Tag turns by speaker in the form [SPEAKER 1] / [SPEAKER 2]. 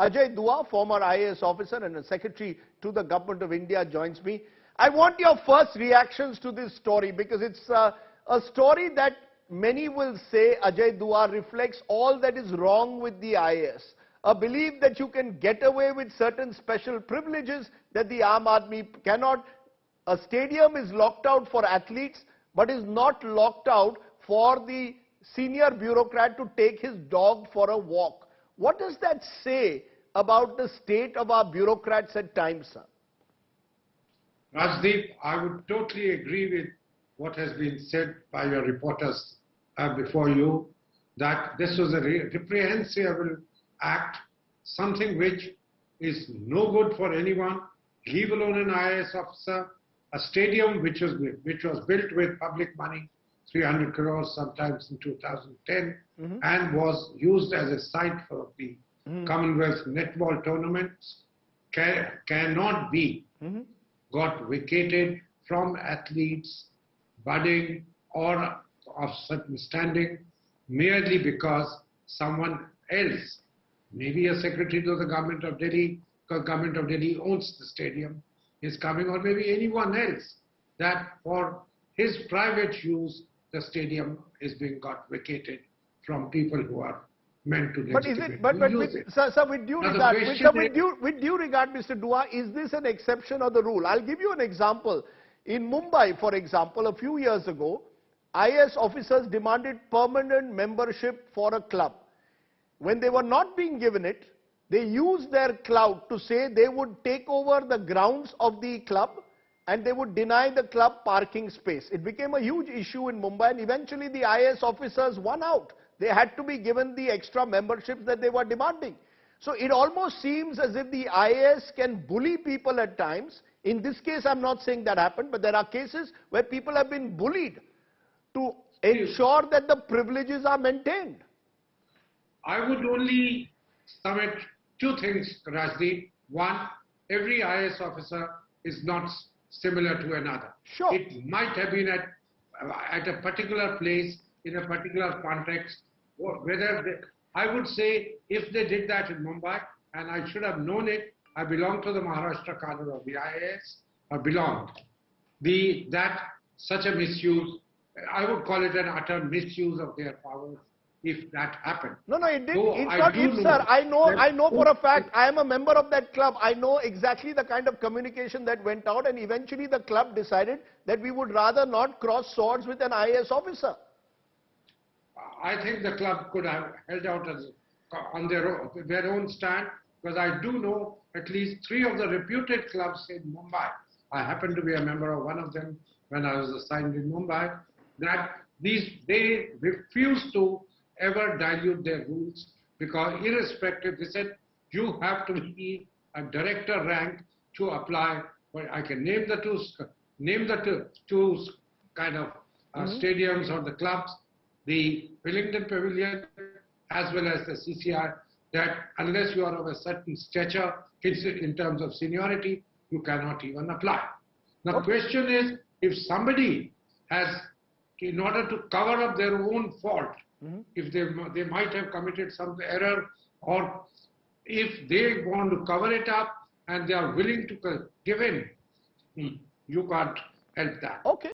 [SPEAKER 1] Ajay Dua, former IAS officer and a secretary to the Government of India, joins me. I want your first reactions to this story because it's a story that many will say Ajay Dua reflects all that is wrong with the IAS. A belief that you can get away with certain special privileges that the Aam Aadmi cannot. A stadium is locked out for athletes but is not locked out for the senior bureaucrat to take his dog for a walk. What does that say about the state of our bureaucrats at times, sir?
[SPEAKER 2] Rajdeep, I would totally agree with what has been said by your reporters before you, that this was a reprehensible act, something which is no good for anyone, leave alone an IAS officer, a stadium which was built with public money, 300 crores sometimes in 2010, and was used as a site for the Commonwealth netball tournaments, cannot be got vacated from athletes, budding or of certain standing, merely because someone else, maybe a secretary to the Government of Delhi, because Government of Delhi owns the stadium, is coming, or maybe anyone else, that for his private use, the stadium is being got vacated from people who are meant to use it.
[SPEAKER 1] Sir, with due regard, Mr. Dua, is this an exception or the rule? I'll give you an example. In Mumbai, for example, a few years ago, IAS officers demanded permanent membership for a club. When they were not being given it, they used their clout to say they would take over the grounds of the club and they would deny the club parking space. It became a huge issue in Mumbai, and eventually the IAS officers won out. They had to be given the extra memberships that they were demanding. So it almost seems as if the IAS can bully people at times. In this case, I'm not saying that happened, but there are cases where people have been bullied to ensure that the privileges are maintained.
[SPEAKER 2] I would only submit two things, Rajdeep. One, every IAS officer is not similar to another.
[SPEAKER 1] Sure.
[SPEAKER 2] It might have been at a particular place, in a particular context, I would say if they did that in Mumbai, and I should have known it, I belong to the Maharashtra cadre of the IAS, or belonged. That such a misuse, I would call it an utter misuse of their powers if that happened.
[SPEAKER 1] No, it did. It's not if, sir. I know for a fact. I am a member of that club. I know exactly the kind of communication that went out, and eventually the club decided that we would rather not cross swords with an IAS officer.
[SPEAKER 2] I think the club could have held out on their own stand, because I do know at least 3 of the reputed clubs in Mumbai. I happen to be a member of one of them when I was assigned in Mumbai, that they refused to ever dilute their rules, because irrespective, they said, you have to be a director rank to apply. Well, I can name the two kind of stadiums or the clubs, the Wellington Pavilion as well as the CCI, that unless you are of a certain stature in terms of seniority, you cannot even apply. Now, the question is, if somebody has, in order to cover up their own fault, if they might have committed some error, or if they want to cover it up and they are willing to give in, you can't help that.
[SPEAKER 1] Okay.